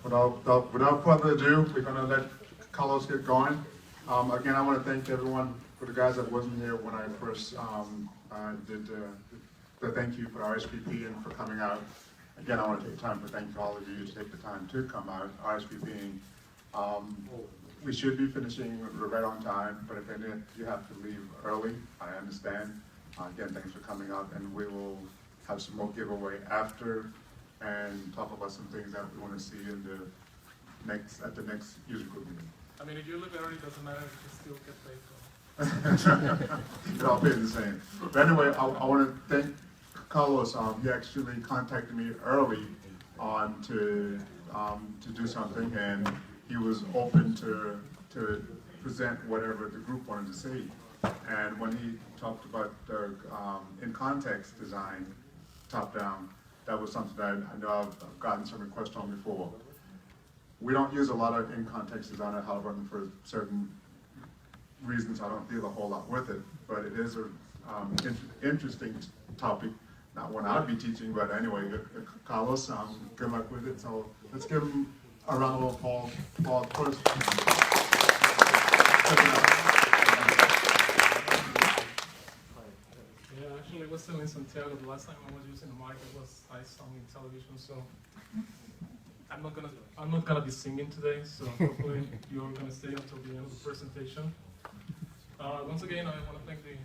without further ado, we're going to let Carlos get going. Again, I want to thank everyone, for the guys that wasn't here when I first did the thank you for RSVP and for coming out. Again, I want to take time to thank all of you to take the time to come out, RSVPing. We should be finishing right on time, but if you have to leave early, I understand. Again, thanks for coming out, and we will have some more giveaway after and talk about some things that we want to see in the at the next user group meeting. I mean, if you leave early, it doesn't matter, you can still get paid for it. It all pays the same. But anyway, I want to thank Carlos. He actually contacted me early on to do something, and he was open to present whatever the group wanted to see. And when he talked about the in-context design, top-down, that was something that I know I've gotten some requests on before. We don't use a lot of in-context design at Halliburton for certain reasons. I don't deal a whole lot with it, but it is an interesting topic. Not one I'd be teaching, but anyway, Carlos, good luck with it. So let's give him a round of applause first. Yeah, actually, I was still in Santiago. The last time I was using the mic, it was ice on television, so I'm not gonna be singing today. So hopefully you're gonna stay until the end of the presentation. Once again, I want to thank the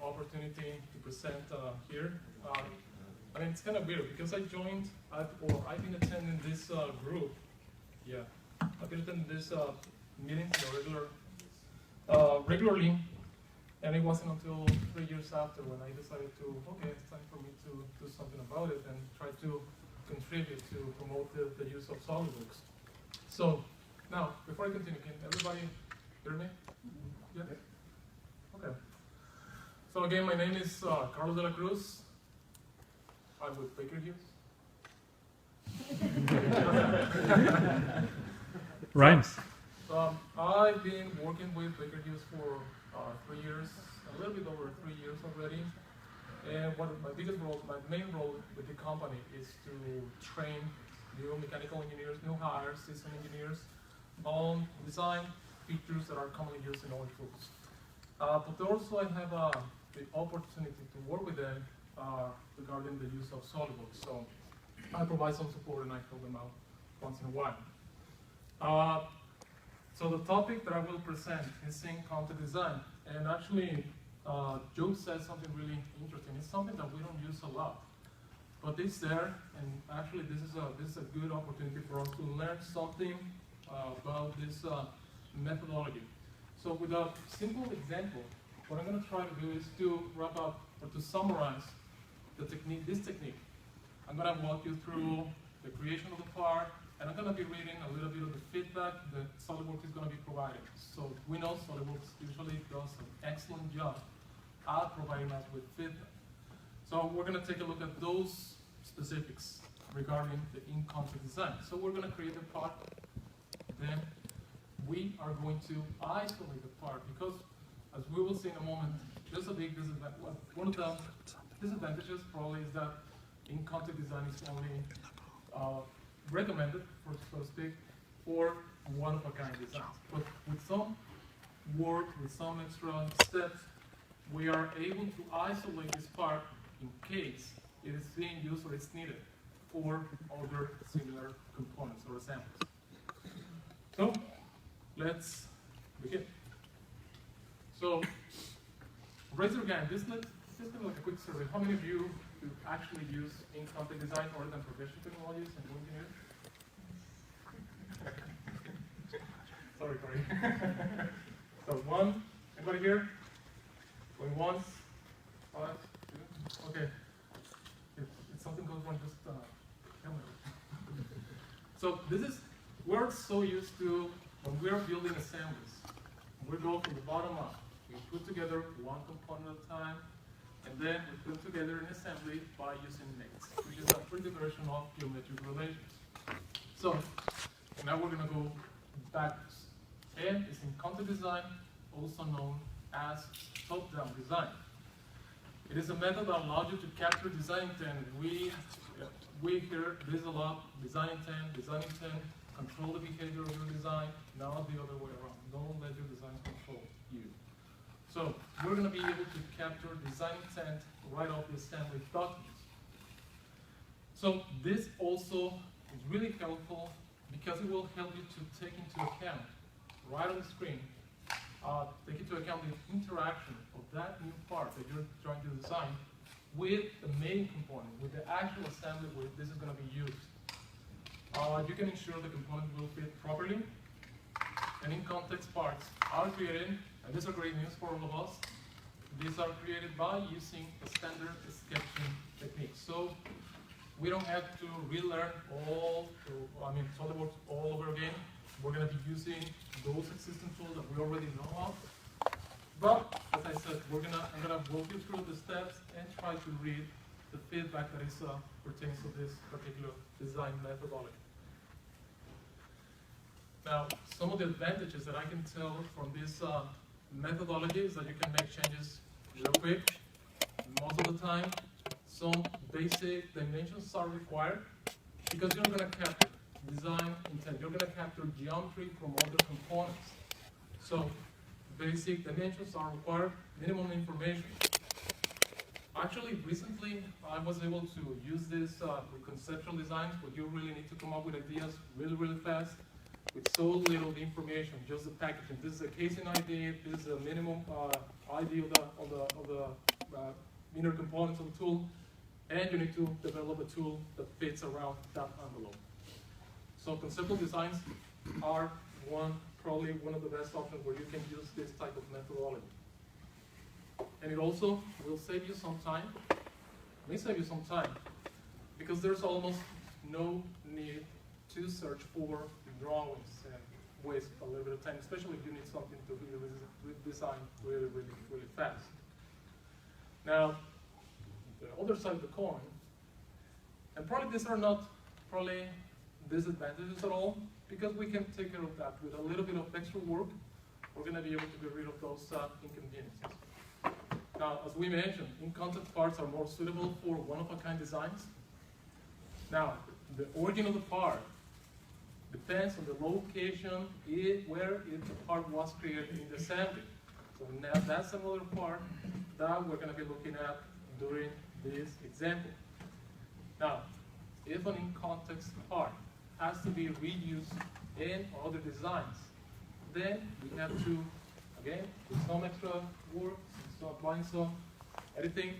opportunity to present here. I mean, it's kind of weird because I've been attending this group. Yeah, I've been attending this meetings regularly, and it wasn't until 3 years after when I decided okay, it's time for me to do something about it and try to contribute to promote the use of SolidWorks. So now, before I continue, can everybody hear me? Yeah. Okay. So again, my name is Carlos de la Cruz. I'm with Baker Hughes. Rhymes. I've been working with Baker Hughes for 3 years, a little bit over 3 years already. And one of my main role with the company is to train new mechanical engineers, new hires, system engineers on design features that are commonly used in our tools. But also I have the opportunity to work with them regarding the use of SolidWorks. So I provide some support and I help them out once in a while. So the topic that I will present is in-context design. And actually, Joe said something really interesting. It's something that we don't use a lot, but it's there. And actually, this is a good opportunity for us to learn something about this methodology. So with a simple example, what I'm going to try to do is to wrap up or to summarize this technique. I'm going to walk you through the creation of the part, and I'm going to be reading a little bit of the feedback that SolidWorks is going to be providing. So we know SolidWorks usually does an excellent job at providing us with feedback. So we're going to take a look at those specifics regarding the in-context design. So we're going to create a part, then we are going to isolate the part because, as we will see in a moment, there's a big disadvantage. One of the disadvantages probably is that in-context design is only recommended, so to speak, for one-of-a-kind designs. But with some work, with some extra steps, we are able to isolate this part in case it is being used or it's needed for other similar components or assemblies. So let's begin. So raise your hand. This is like a quick survey. How many of you actually use in-context design other than professional technologies and engineers? Sorry. So one. Anybody here? Going once? Five? Two? Okay. If something goes wrong, just tell me. So we're so used to, when we're building assemblies, we go from the bottom up. We put together one component at a time, and then we put together an assembly by using mates, which is a pretty version of geometric relations. So now we're going to go backwards. And it's in-context design, also known as top-down design. It is a method that allows you to capture design intent. we hear this a lot: design intent, control the behavior of your design, not the other way around. Don't let your designs control you. So we're going to be able to capture design intent right off the assembly documents. So this also is really helpful because it will help you to take into account, right on the screen, take into account the interaction of that new part that you're trying to design with the main component, with the actual assembly where this is going to be used. You can ensure the component will fit properly, and in-context parts are created, and these are great news for all of us. These are created by using a standard sketching technique. So we don't have to relearn SolidWorks all over again. We're going to be using those existing tools that we already know of. But as I said, I'm going to walk you through the steps and try to read the feedback that is pertains to this particular design methodology. Now, some of the advantages that I can tell from this methodology is that you can make changes real quick. Most of the time, some basic dimensions are required because you're going to capture design intent. You're going to capture geometry from other components. So basic dimensions are required, minimum information. Actually, recently, I was able to use this with conceptual designs where you really need to come up with ideas really, really fast with so little information, just the packaging. This is a casing ID, this is a minimum ID of the inner components of the tool, and you need to develop a tool that fits around that envelope. So conceptual designs are probably one of the best options where you can use this type of methodology. And it also will save you some time, may save you some time, because there's almost no need to search for drawings and waste a little bit of time, especially if you need something to really design really, really, really fast. Now, the other side of the coin, and probably these are not disadvantages at all, because we can take care of that with a little bit of extra work. We're going to be able to get rid of those inconveniences. Now, as we mentioned, in-concept parts are more suitable for one-of-a-kind designs. Now, the origin of the part depends on the location where the part was created in the assembly. So now that's another part that we're going to be looking at during this example. Now, if an in-context part has to be reused in other designs, then we have to, again, do some extra work, so applying some editing,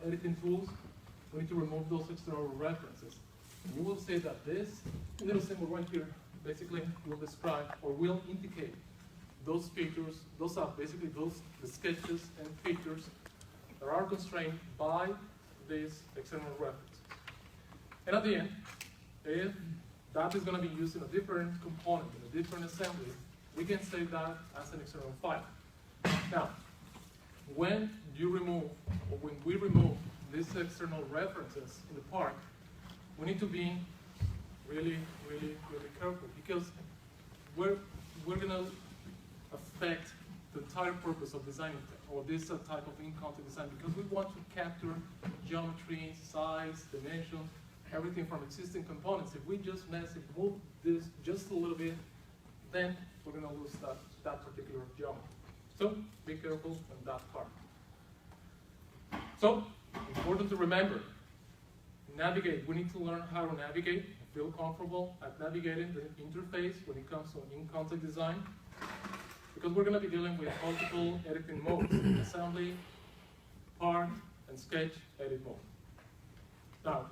editing tools. We need to remove those external references. You will see that this little symbol right here basically will describe or will indicate those features. Those are basically the sketches and features that are constrained by these external references. And at the end, if that is going to be used in a different component, in a different assembly, we can save that as an external file. Now, when we remove these external references in the part, we need to be really, really, really careful, because we're going to affect the entire purpose of designing or this type of in-context design, because we want to capture geometry, size, dimensions, everything from existing components. If we just move this just a little bit, then we're going to lose that particular geometry. So be careful on that part. So, important to remember, navigate. We need to learn how to navigate, feel comfortable at navigating the interface when it comes to in-context design, because we're going to be dealing with multiple editing modes: assembly, part, and sketch edit mode. Now,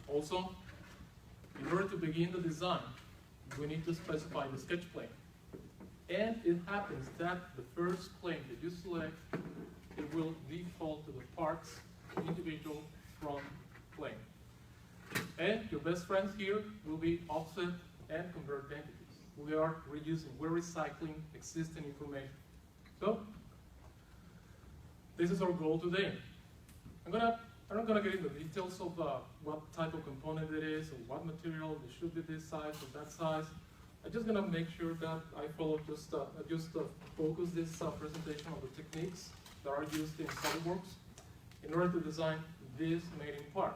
also, in order to begin the design, we need to specify the sketch plane. And it happens that the first plane that you select, it will default to the parts individual from plane. And your best friends here will be offset and convert entities. We are reusing, we're recycling existing information. So, this is our goal today. I'm not going to get into details of what type of component it is, or what material, it should be this size or that size. I'm just going to make sure that I follow focus this presentation on the techniques that are used in SolidWorks in order to design this mating part.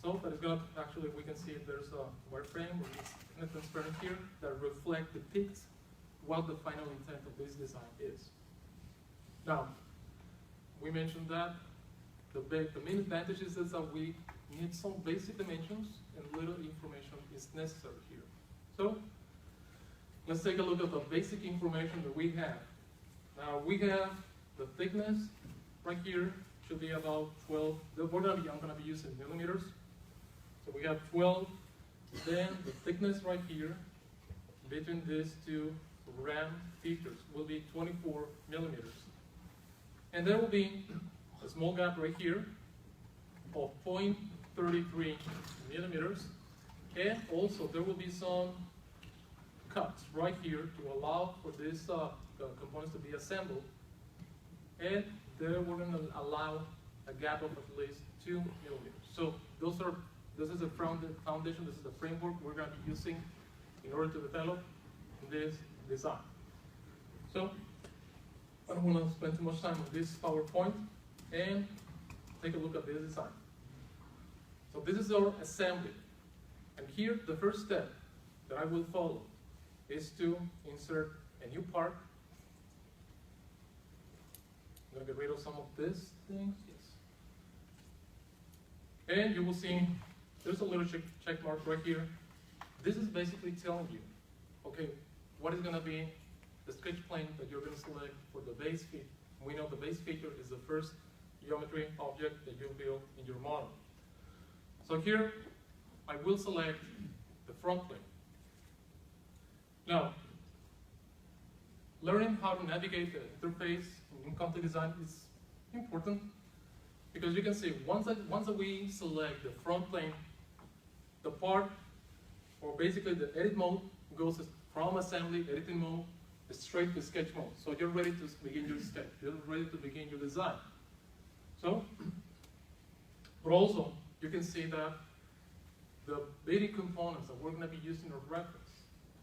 So that is going to, actually, we can see there's a wireframe, which is kind of transparent here, that depicts what the final intent of this design is. Now, we mentioned that the main advantage is that we need some basic dimensions and little information is necessary here. So, let's take a look at the basic information that we have. Now, we have the thickness right here, should be about 12. I'm going to be using millimeters. So we have 12. Then the thickness right here between these two RAM features will be 24 millimeters. And there will be a small gap right here of 0.33 millimeters. And also there will be some cuts right here to allow for these components to be assembled. And there we're going to allow a gap of at least 2 millimeters. So this is the foundation, this is the framework we're going to be using in order to develop this design. So I don't want to spend too much time on this PowerPoint, and take a look at this design. So this is our assembly. And here, the first step that I will follow is to insert a new part. I'm going to get rid of some of these things. Yes. And you will see there's a little check mark right here. This is basically telling you, okay, what is going to be the sketch plane that you're going to select for the base feature. We know the base feature is the first geometry object that you build in your model. So here, I will select the front plane. Now, learning how to navigate the interface in content design is important, because you can see once that we select the front plane, the part, or basically the edit mode, goes from assembly editing mode straight to sketch mode. So you're ready to begin your sketch. You're ready to begin your design. So, but also you can see that the basic components that we're going to be using as reference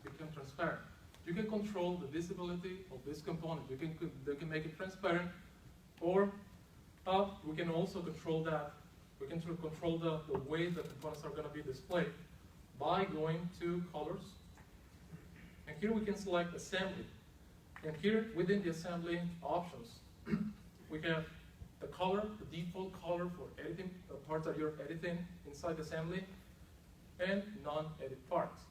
become transparent. You can control the visibility of this component. They can make it transparent, or we can also control that. We can control the way the components are going to be displayed by going to colors. And here we can select assembly. And here within the assembly options, we have the color, the default color for editing the parts that you're editing inside assembly, and non-edit parts.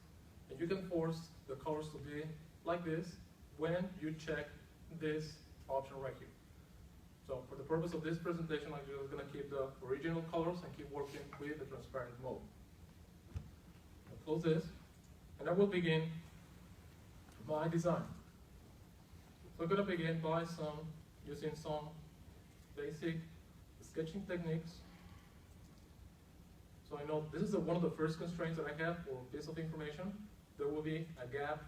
And you can force the colors to be like this when you check this option right here. So for the purpose of this presentation, I'm just going to keep the original colors and keep working with the transparent mode. I'll close this, and I will begin my design. So I'm going to begin by using some basic sketching techniques. So I know this is one of the first constraints that I have for a piece of information. There will be a gap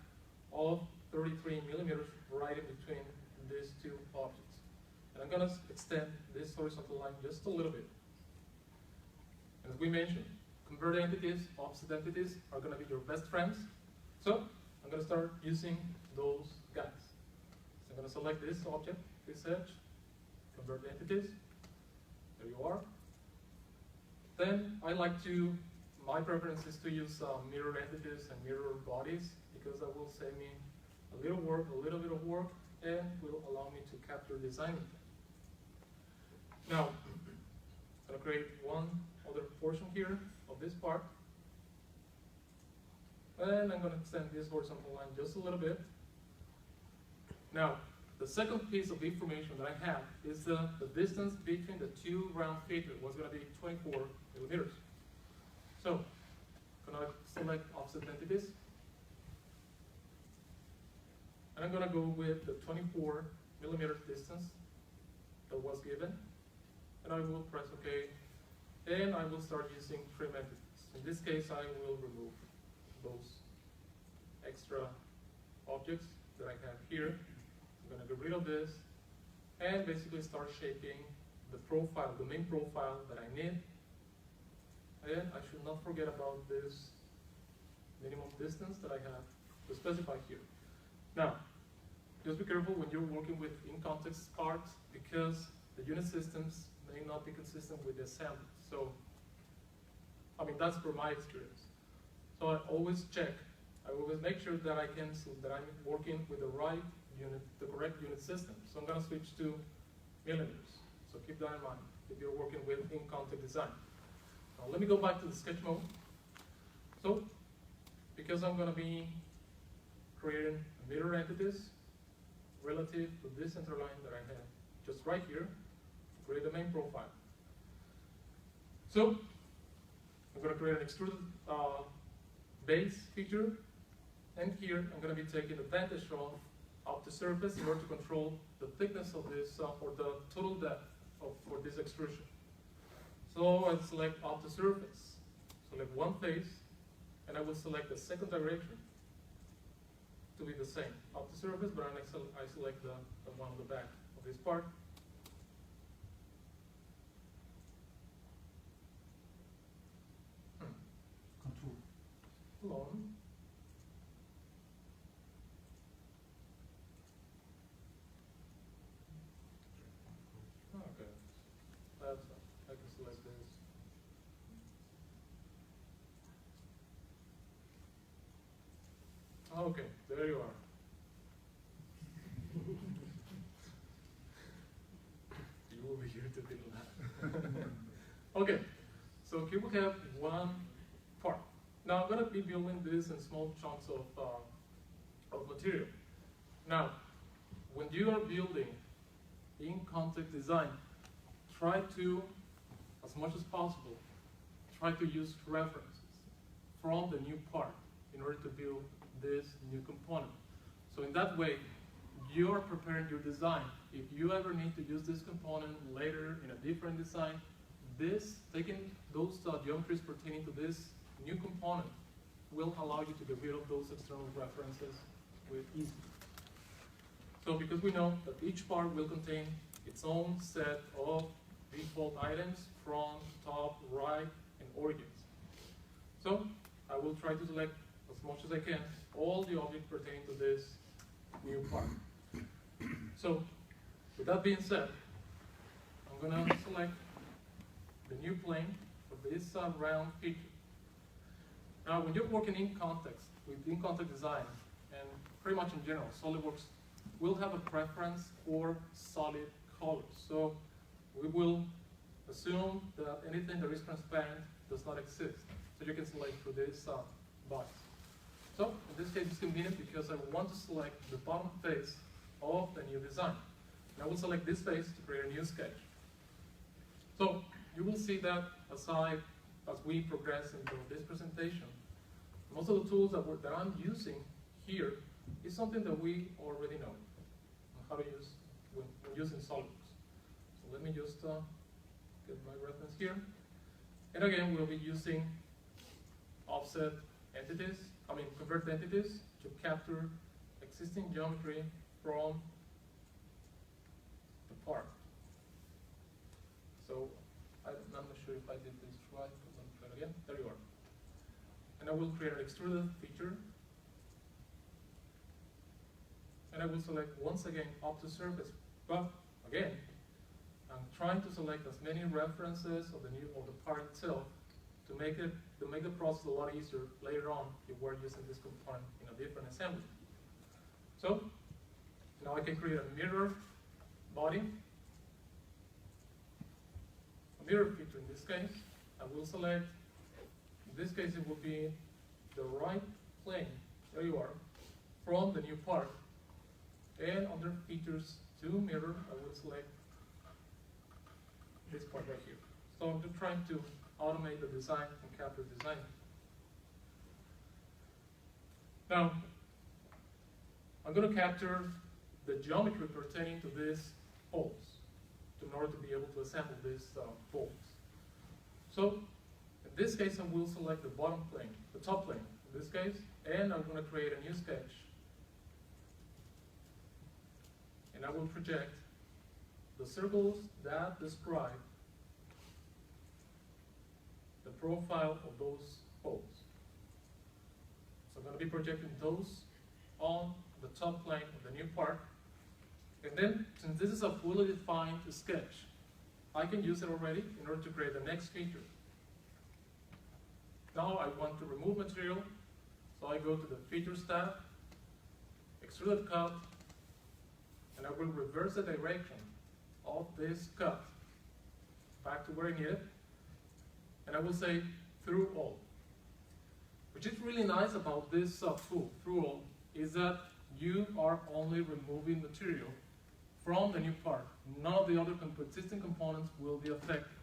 of 33 millimeters right in between these two objects. And I'm going to extend this horizontal line just a little bit. And as we mentioned, converted entities, offset entities are going to be your best friends. So I'm going to start using those guys. So I'm going to select this object, this edge, convert entities. There you are. Then I like to, my preference is to use mirror entities and mirror bodies, because that will save me a little bit of work, and will allow me to capture design intent. Now, I'm going to create one other portion here of this part. And I'm going to extend this horizontal line just a little bit. Now, the second piece of information that I have is the distance between the two round features was going to be 24 millimeters. So, I'm going to select offset entities. And I'm going to go with the 24 millimeter distance that was given. And I will press OK. And I will start using trim entities. In this case, I will remove those extra objects that I have here. I'm going to get rid of this and basically start shaping the profile, the main profile that I need. And I should not forget about this minimum distance that I have to specify here. Now, just be careful when you're working with in-context parts, because the unit systems may not be consistent with the assembly. So I mean, that's from my experience. So I always check. I always make sure that that I'm working with the right unit, the correct unit system. So I'm going to switch to millimeters. So keep that in mind if you're working with in-contact design. Now let me go back to the sketch mode. So because I'm going to be creating mirror entities relative to this center line that I have just right here, create the main profile. So I'm going to create an extruded base feature, and here I'm going to be taking advantage of the surface in order to control the thickness of this or the total depth for this extrusion. So I select off the surface, select one face, and I will select the second direction to be the same off the surface, but I select the one on the back of this part. Control. Alone. Okay, I can select this. Okay, there you are. You will be here to deal with that. Okay, so here we have one part. Now I'm going to be building this in small chunks of material. Now, when you are building in contact design, try to, as much as possible, try to use references from the new part in order to build this new component. So in that way, you are preparing your design. If you ever need to use this component later in a different design, taking those geometries pertaining to this new component will allow you to get rid of those external references with ease. So because we know that each part will contain its own set of default items from top, right, and origins. So I will try to select as much as I can all the objects pertaining to this new part. So with that being said, I'm going to select the new plane for this round feature. Now when you're working in context, with in-contact design, and pretty much in general, SolidWorks will have a preference for solid colors. So we will assume that anything that is transparent does not exist. So you can select for this box. So in this case, it's convenient because I want to select the bottom face of the new design. And I will select this face to create a new sketch. So you will see that as we progress into this presentation, most of the tools that I'm using here is something that we already know how to use when using SolidWorks. So let me just get my reference here. And again, we'll be using offset entities, convert entities to capture existing geometry from the part. So I'm not sure if I did this right, but let me try it again. There you are. And I will create an extruded feature. And I will select once again off the surface. But again, I'm trying to select as many references of the part itself to make the process a lot easier later on if we're using this component in a different assembly. So now I can create a mirror body, a mirror feature in this case. I will select, in this case it will be the right plane, there you are, from the new part. And under features to mirror, I will select this part right here. So I'm just trying to automate the design and capture design. Now, I'm going to capture the geometry pertaining to these holes in order to be able to assemble these bolts. So, in this case, I will select the bottom plane, the top plane in this case, and I'm going to create a new sketch. And I will project the circles that describe the profile of those holes. So I'm going to be projecting those on the top plane of the new part. And then, since this is a fully defined sketch, I can use it already in order to create the next feature. Now I want to remove material, so I go to the Features tab, Extruded Cut, and I will reverse the direction of this cut back to where I need it, and I will say Through All. Which is really nice about this tool, Through All, is that you are only removing material from the new part. None of the other existing components will be affected.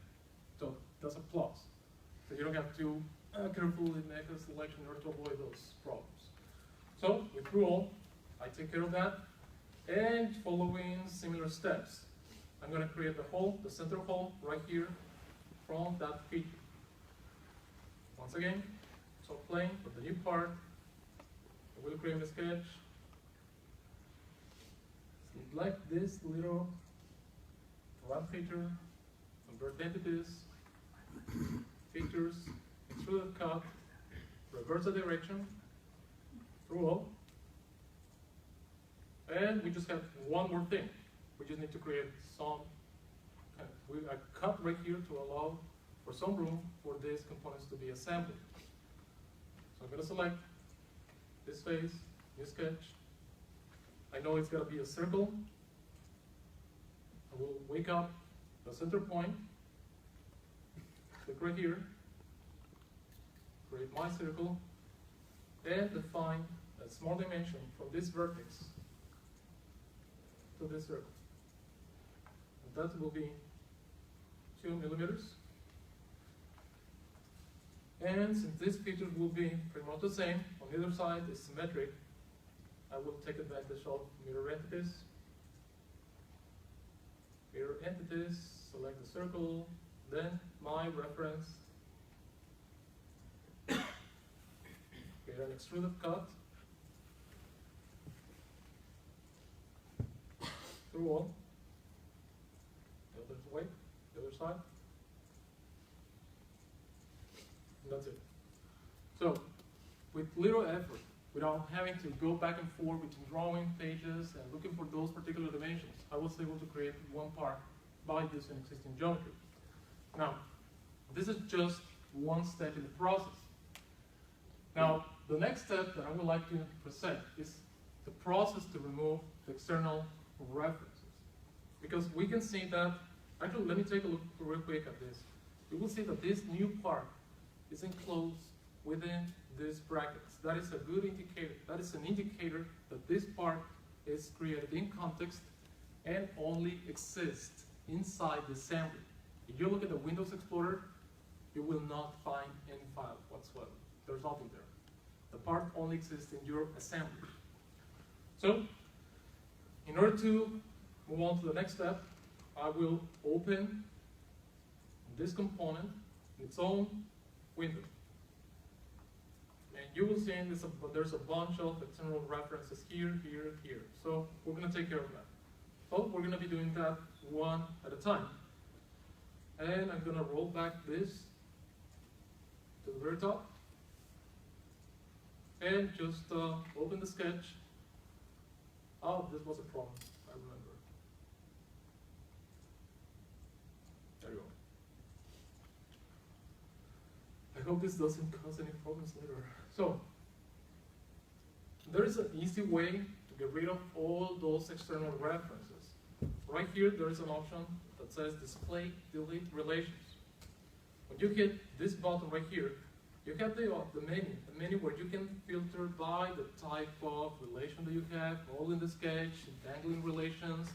So that's a plus. So you don't have to carefully make a selection in order to avoid those problems. So with Through All, I take care of that. And following similar steps, I'm going to create the hole, the center hole right here from that feature. Once again, so plane for the new part. I will create a sketch. Select this little round feature, convert entities, features, extruded cut, reverse the direction, Through All. And we just have one more thing. We just need to create some a cut right here to allow for some room for these components to be assembled. So I'm going to select this face, new sketch. I know it's going to be a circle. I will wake up the center point, click right here, create my circle, and define a small dimension from this vertex to this circle. And that will be 2 millimeters. And since these features will be pretty much the same, on either side is symmetric, I will take advantage of mirror entities. Mirror entities, select the circle, then my reference. Create an extruded cut. Through All. The other way, the other side. And that's it. So, with little effort, without having to go back and forth between drawing pages and looking for those particular dimensions, I was able to create one part by using existing geometry. Now, this is just one step in the process. Now, the next step that I would like to present is the process to remove the external references. Because we can see that, actually let me take a look real quick at this. You will see that this new part is enclosed within these brackets. That is a good indicator. That is an indicator that this part is created in context and only exists inside the assembly. If you look at the Windows Explorer, you will not find any file whatsoever. There's nothing there. The part only exists in your assembly. So, in order to move on to the next step, I will open this component in its own window. And you will see there's a bunch of external references here, here, here. So we're going to take care of that. So we're going to be doing that one at a time. And I'm going to roll back this to the very top. And just open the sketch. Oh, this was a problem, I remember. There you go. I hope this doesn't cause any problems later. So, there is an easy way to get rid of all those external references. Right here, there is an option that says Display Delete Relations. When you hit this button right here, you have the menu where you can filter by the type of relation that you have, all in the sketch, entangling relations.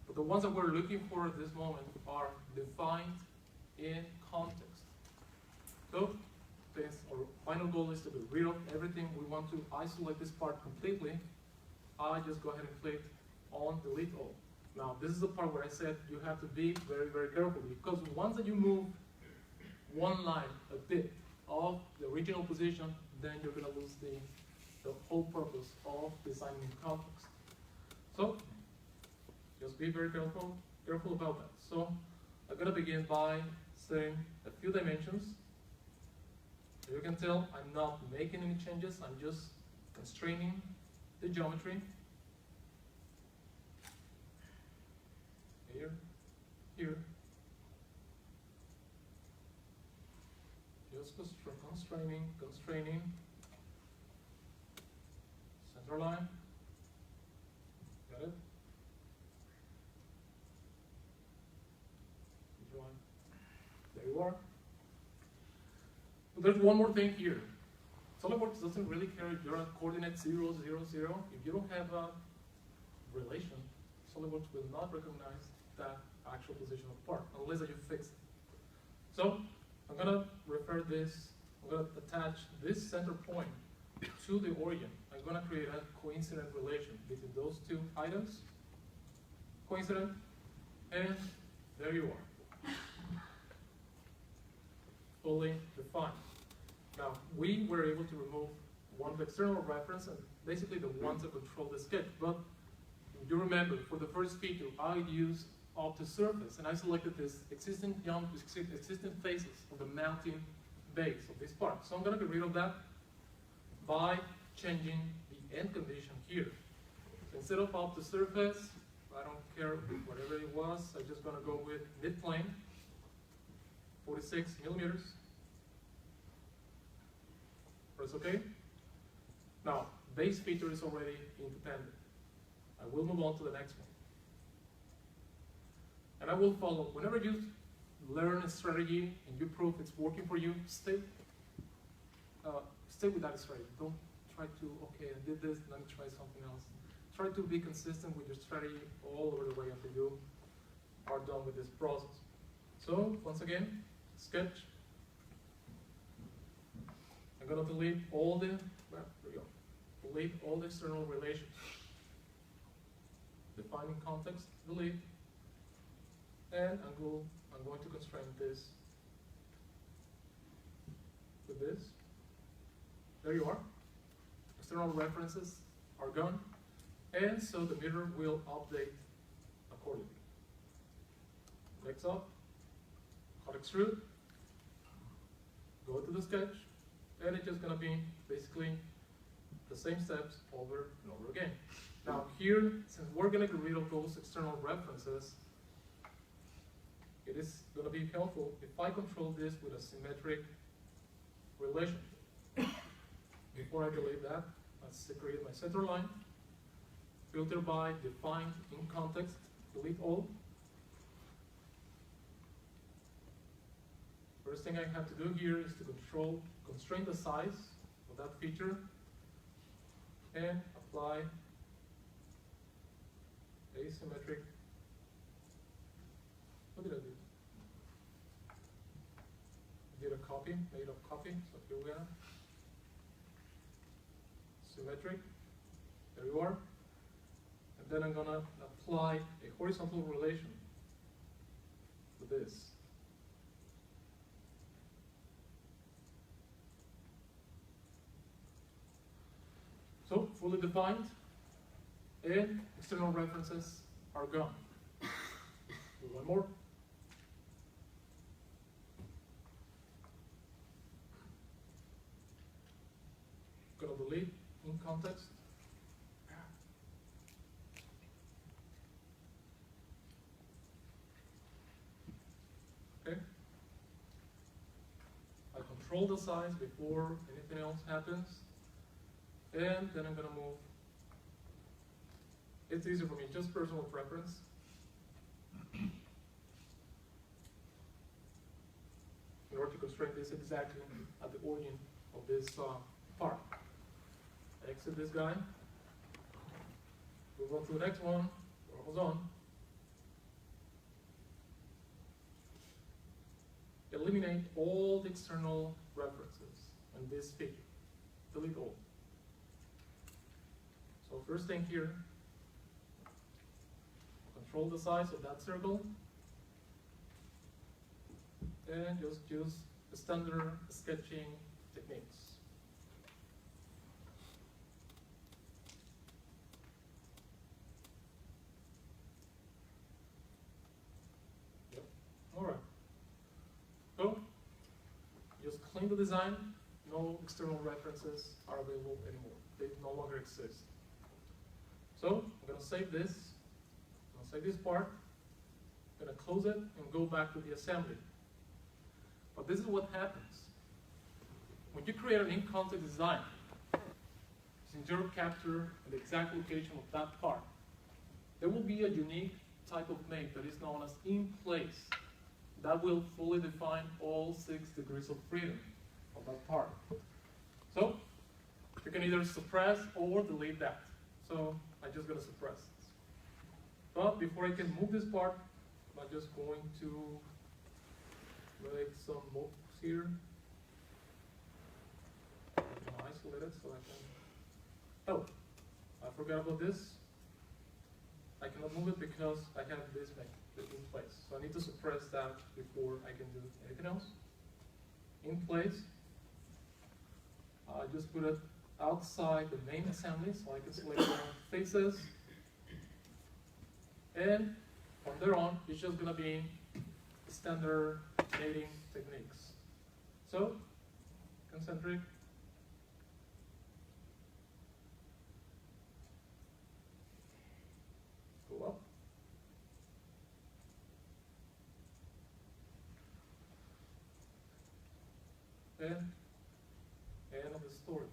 But the ones that we're looking for at this moment are defined in context. So, our final goal is to get rid of everything. We want to isolate this part completely. I just go ahead and click on Delete All. Now, this is the part where I said you have to be very, very careful, because once that you move one line a bit of the original position, then you're going to lose the whole purpose of designing in context. So, just be very careful about that. So, I'm going to begin by setting a few dimensions. As you can tell, I'm not making any changes, I'm just constraining the geometry. Here, here. just constraining, center line, got it? Line. There you are. But there's one more thing here. SolidWorks doesn't really care if you're at coordinate 0, 0, 0. If you don't have a relation, SolidWorks will not recognize that actual position of the part unless you fix it. So I'm gonna I'm gonna attach this center point to the origin. I'm gonna create a coincident relation between those two items. Coincident, and there you are. Fully defined. Now, we were able to remove one of the external reference and basically the ones that control the sketch. But you remember, for the first feature, I used off the surface, and I selected this existing faces of the mounting base of this part. So I'm going to get rid of that by changing the end condition here. So instead of off the surface, I don't care whatever it was, I'm just going to go with mid-plane, 46 millimeters. Press OK. Now, base feature is already independent. I will move on to the next one. And I will follow. Whenever you learn a strategy and you prove it's working for you, stay with that strategy. Don't try to, okay, I did this, let me try something else. Try to be consistent with your strategy all over the way until you are done with this process. So, once again, sketch. I'm going to delete all the, delete all the external relations. Defining context, delete. And I'm going to constrain this with this. There you are. External references are gone. And so the mirror will update accordingly. Next up, hot extrude. Go to the sketch. And it's just going to be basically the same steps over and over again. Now here, since we're going to get rid of those external references, it is going to be helpful if I control this with a symmetric relation. Before I delete that, let's create my center line. Filter by, defined, in context, delete all. First thing I have to do here is to constrain the size of that feature and apply asymmetric. What did I do? I did a copy, made a copy, so here we are. Symmetric, there you are. And then I'm gonna apply a horizontal relation to this. So, fully defined, and external references are gone. Do one more. Gonna delete in context. Okay. I control the size before anything else happens. And then I'm going to move. It's easy for me, just personal preference. In order to constrain this exactly at the origin of this part. Exit this guy. Move on to the next one. We're almost on. Eliminate all the external references in this figure. Delete all. So first thing here, control the size of that circle, and just use the standard sketching techniques. Yep. All right. So just clean the design. No external references are available anymore. They no longer exist. So I'm going to save this. I'm going to save this part. I'm going to close it and go back to the assembly. But this is what happens when you create an in-context design, since you're capturing the exact location of that part, there will be a unique type of make that is known as in place that will fully define all 6 degrees of freedom of that part. So you can either suppress or delete that. So I'm just going to suppress this. But before I can move this part, I'm just going to make some moves here. I'm going to isolate it so I can. Oh, I forgot about this. I cannot move it because I have this make in place. So I need to suppress that before I can do anything else. In place. I just put it outside the main assembly so I can select the faces. And from there on, it's just going to be standard mating techniques. So, concentric. Go up. And end of the story.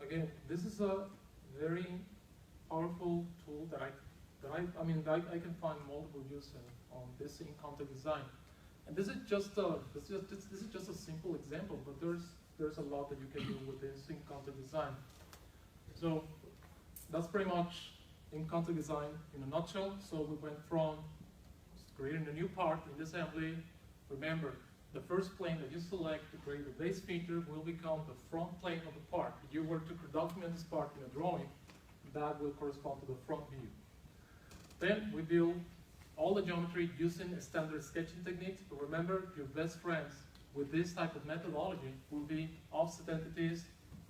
Again, this is a very powerful tool that I can find multiple uses on this in-context design. And this is just a simple example, but there's a lot that you can do with this in-context design. So that's pretty much in-context design in a nutshell. So we went from creating a new part in the assembly. Remember, the first plane that you select to create the base feature will become the front plane of the part. If you were to document this part in a drawing, that will correspond to the front view. Then we build all the geometry using standard sketching techniques. But remember, your best friends with this type of methodology will be offset entities,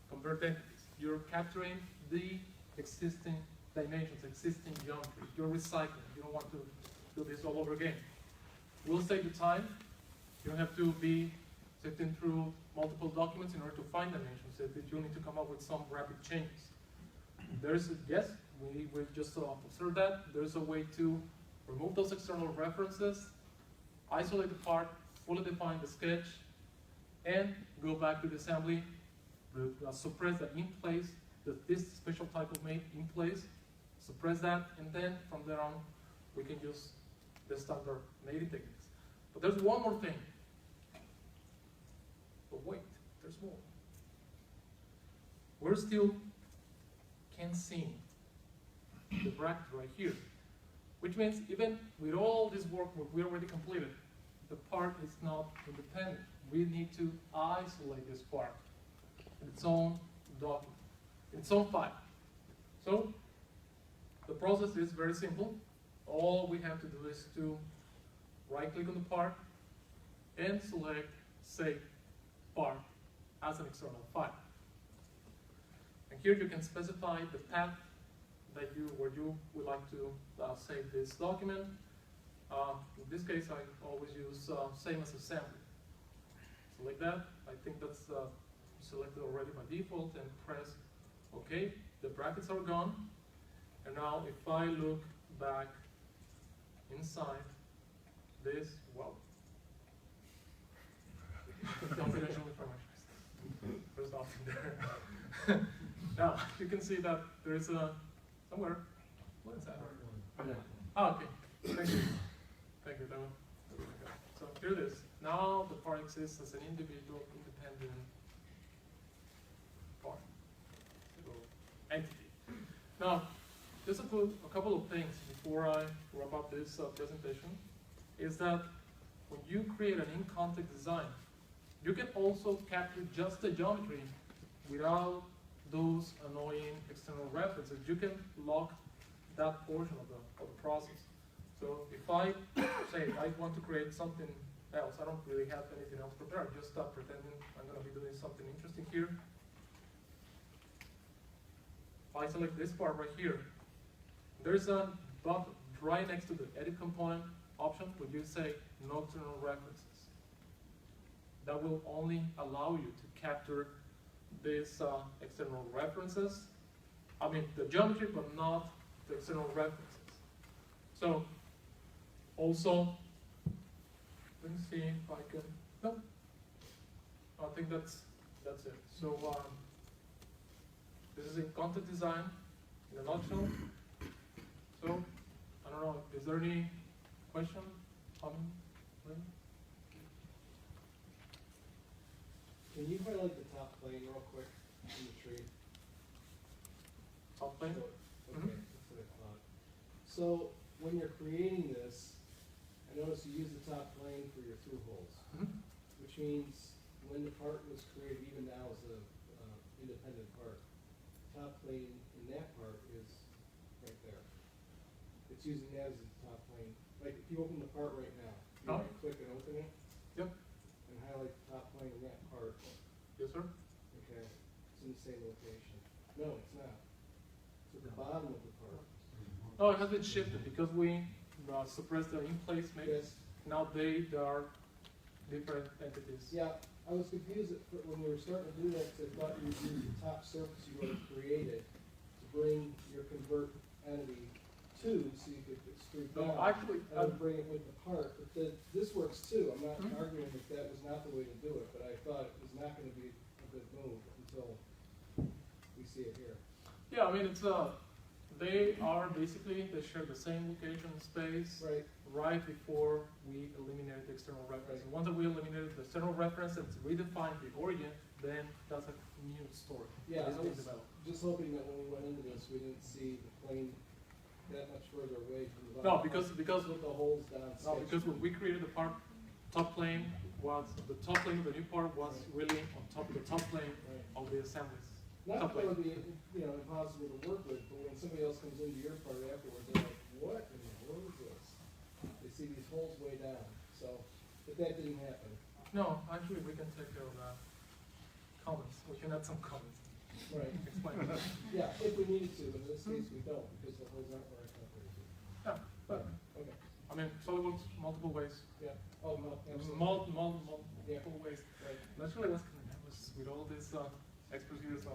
convert entities. You're capturing the existing dimensions, existing geometry. You're recycling. You don't want to do this all over again. We'll save you time. You don't have to be sifting through multiple documents in order to find dimensions. If you need to come up with some rapid changes. Yes, we just observed that. There's a way to remove those external references, isolate the part, fully define the sketch, and go back to the assembly, suppress that in place, this special type of mate in place, suppress that, and then from there on, we can use the standard mating techniques. But there's one more thing. But wait, there's more. We're still can see the bracket right here, which means even with all this work we already completed, the part is not independent. We need to isolate this part in its own document, in its own file. So the process is very simple. All we have to do is to right-click on the part and select Save Part as an external file. And here you can specify the path that where you would like to save this document. In this case, I always use same as assembly. Select that. I think that's selected already by default, and press OK. The brackets are gone. And now if I look back inside this, wow. Confidential information. There's nothing there. Now, you can see that there is a, somewhere, what is that? Oh, okay, thank you. Thank you, that one. So here it is. Now the part exists as an individual, independent part, entity. Now, just a couple of things before I wrap up this presentation, is that when you create an in-context design, you can also capture just the geometry without those annoying external references. You can lock that portion of the process. So if I say I want to create something else, I don't really have anything else prepared, just pretending I'm going to be doing something interesting here. If I select this part right here, there's a button right next to the edit component option where you say no external references. That will only allow you to capture these external references. I mean the geometry, but not the external references. So Also, let me see if I can. No, I think that's it. So this is in content design in a nutshell. So I don't know. Is there any question? Comment? Can you highlight the top plane real quick in the tree? Top plane? Okay, that's what I thought. So when you're creating this, I noticed you use the top plane for your through holes, which means when the part was created, even now as a independent part, top plane in that part is right there. It's using that as the top plane. Like if you open the part right now, you Oh. right click and open it, Yep. and highlight the top plane in that part. Yes, sir. Okay, it's in the same location. No, it's not. It's at the bottom of the part. Oh, it has been shifted because we suppressed the in-place mix. Yes. Now they are different entities. Yeah, I was confused when we were starting to do that, 'cause I thought you would use the top surface you already created to bring your convert entity to, so you could extrude No, down. actually, And then bring it with the part, but this works too. I'm not arguing that was not the way to do it, but I thought it was not gonna be a good move until we see it here. yeah, I mean, it's they are basically, they share the same location space Right, before we eliminated the external reference. And once that we eliminated the external reference and redefined the origin, then that's a new story. yeah, that is I being was developed. just hoping that when we went into this, we didn't see the plane that much further away from the No, bottom. because With the holes down. no, sketched. because when we created the part, top plane was, the top plane of the new part was really on top of the top plane Right. of the assemblies. Not Top that it plane. would be, impossible to work with, but when somebody else comes into your part afterwards, they're like, what in the world is this? They see these holes way down, so, but that didn't happen. No, actually, we can take care of that. Comments, we can add some comments. Right. Explain. Yeah, if we needed to, but in this case, we don't, because the holes aren't where I thought they would be. Yeah, but, Okay, I mean, SolidWorks, multiple ways. yeah, oh, no, absolutely. Multiple Yeah. ways. Right. Naturally, let's with all this experts here, so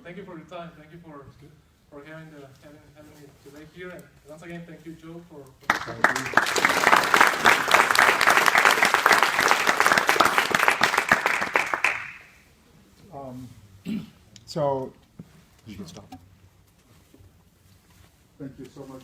thank you for your time. Thank you for having me today here. And once again, thank you, Joe, for So, you can stop. Thank you so much.